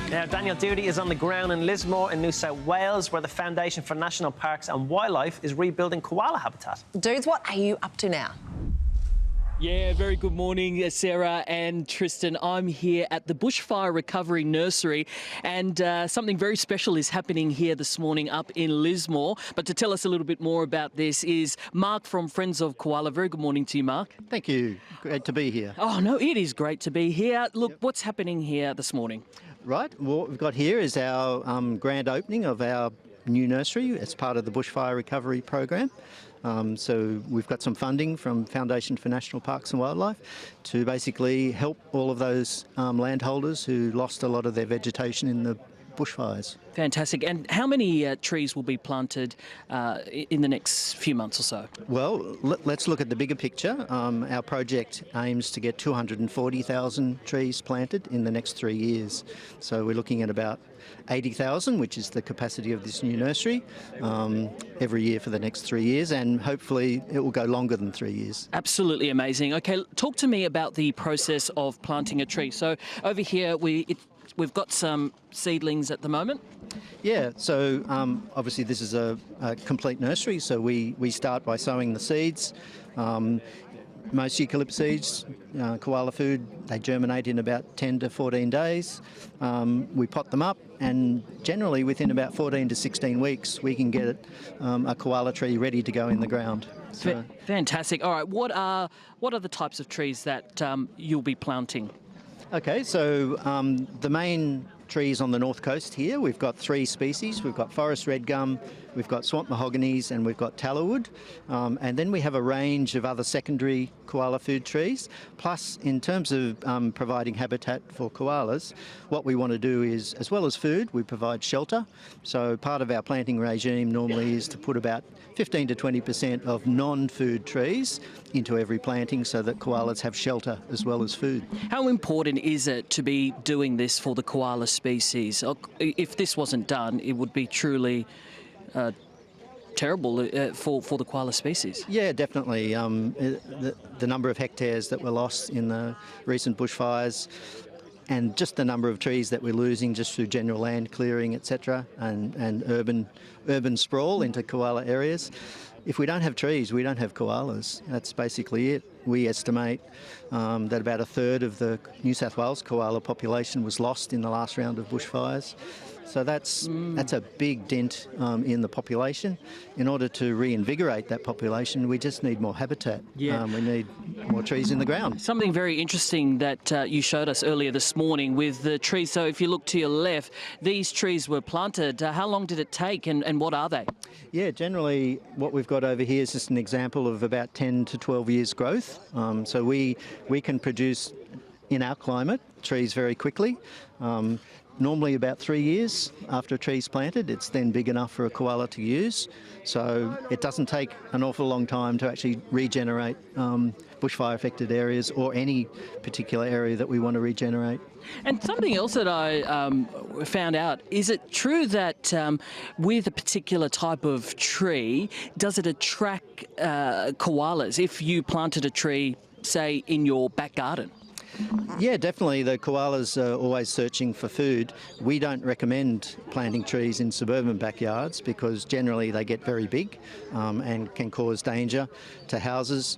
Now, Daniel Doody is on the ground in Lismore in New South Wales, where the Foundation for National Parks and Wildlife is rebuilding koala habitat. Dudes, what are you up to now? Yeah, very good morning, Sarah and Tristan. I'm here at the Bushfire Recovery Nursery, and something very special is happening here this morning up in Lismore. But to tell us a little bit more about this is Mark from Friends of Koala. Very good morning to you, Mark. Thank you. Great to be here. Oh, no, it is great to be here. Look, what's happening here this morning? Right, what we've got here is our grand opening of our new nursery as part of the Bushfire Recovery Program. So we've got some funding from Foundation for National Parks and Wildlife to basically help all of those landholders who lost a lot of their vegetation in the bushfires. Fantastic. And how many trees will be planted in the next few months or so? Well, let's look at the bigger picture. Our project aims to get 240,000 trees planted in the next 3 years. So we're looking at about 80,000, which is the capacity of this new nursery, every year for the next 3 years, and hopefully it will go longer than 3 years. Absolutely amazing. Okay, talk to me about the process of planting a tree. So over here we've got some seedlings at the moment. Yeah, so obviously this is a complete nursery, so we start by sowing the seeds. Most eucalypt seeds, koala food, they germinate in about 10 to 14 days. We pot them up, and generally within about 14 to 16 weeks we can get a koala tree ready to go in the ground. So, fantastic. All right, what are the types of trees that you'll be planting? okay, so the main trees on the north coast here, we've got 3 species. We've got forest red gum, we've got swamp mahoganies, and we've got tallowood. And then we have a range of other secondary koala food trees. Plus, in terms of providing habitat for koalas, what we want to do is, as well as food, we provide shelter. So part of our planting regime normally is to put about 15 to 20% of non-food trees into every planting so that koalas have shelter as well as food. How important is it to be doing this for the koala species? If this wasn't done, it would be truly terrible for the koala species. Yeah, definitely. The number of hectares that were lost in the recent bushfires, and just the number of trees that we're losing just through general land clearing, etc., and urban sprawl into koala areas. If we don't have trees, we don't have koalas. That's basically it. We estimate that about a third of the New South Wales koala population was lost in the last round of bushfires. So that's a big dent in the population. In order to reinvigorate that population, we just need more habitat. Yeah. We need more trees in the ground. Something very interesting that you showed us earlier this morning with the trees. So if you look to your left, these trees were planted. How long did it take, and what are they? Yeah, generally what we've got over here is just an example of about 10 to 12 years growth. So we can produce, in our climate, trees very quickly. Normally about 3 years after a tree's planted, it's then big enough for a koala to use. So it doesn't take an awful long time to actually regenerate bushfire affected areas or any particular area that we want to regenerate. And something else that I found out, is it true that with a particular type of tree, does it attract koalas if you planted a tree, say, in your back garden? Yeah, definitely. The koalas are always searching for food. We don't recommend planting trees in suburban backyards because generally they get very big and can cause danger to houses.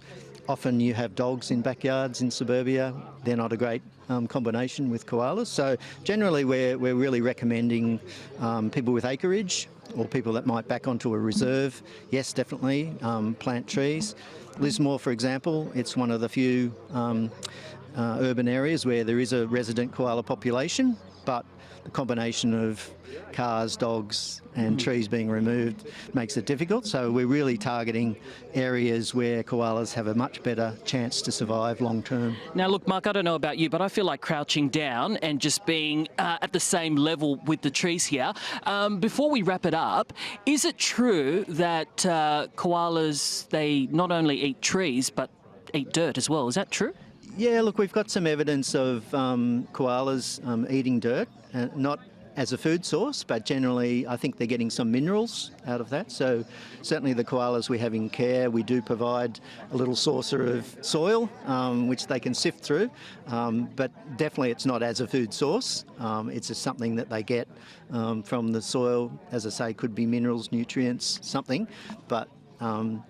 Often you have dogs in backyards in suburbia. They're not a great combination with koalas. So generally we're really recommending people with acreage or people that might back onto a reserve. Yes, definitely, plant trees. Lismore, for example, it's one of the few urban areas where there is a resident koala population, but the combination of cars, dogs and trees being removed makes it difficult. So we're really targeting areas where koalas have a much better chance to survive long term. Now look, Mark, I don't know about you, but I feel like crouching down and just being at the same level with the trees here. Before we wrap it up, is it true that koalas, they not only eat trees but eat dirt as well? Is that true? Yeah, look, we've got some evidence of koalas eating dirt, not as a food source, but generally I think they're getting some minerals out of that. So certainly the koalas we have in care, we do provide a little saucer of soil which they can sift through, but definitely it's not as a food source. It's just something that they get from the soil. As I say, could be minerals, nutrients, something, but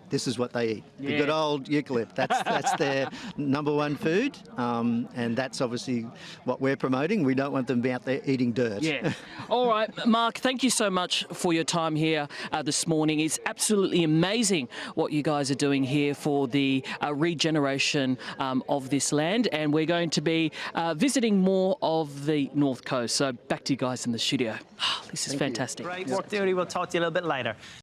this is what they eat. Yeah. The good old eucalypt. That's their number one food, and that's obviously what we're promoting. We don't want them out there eating dirt. Yeah. All right, Mark, thank you so much for your time here this morning. It's absolutely amazing what you guys are doing here for the regeneration of this land, and we're going to be visiting more of the North Coast. So back to you guys in the studio. This is fantastic. Great work, Judy. We'll talk to you a little bit later.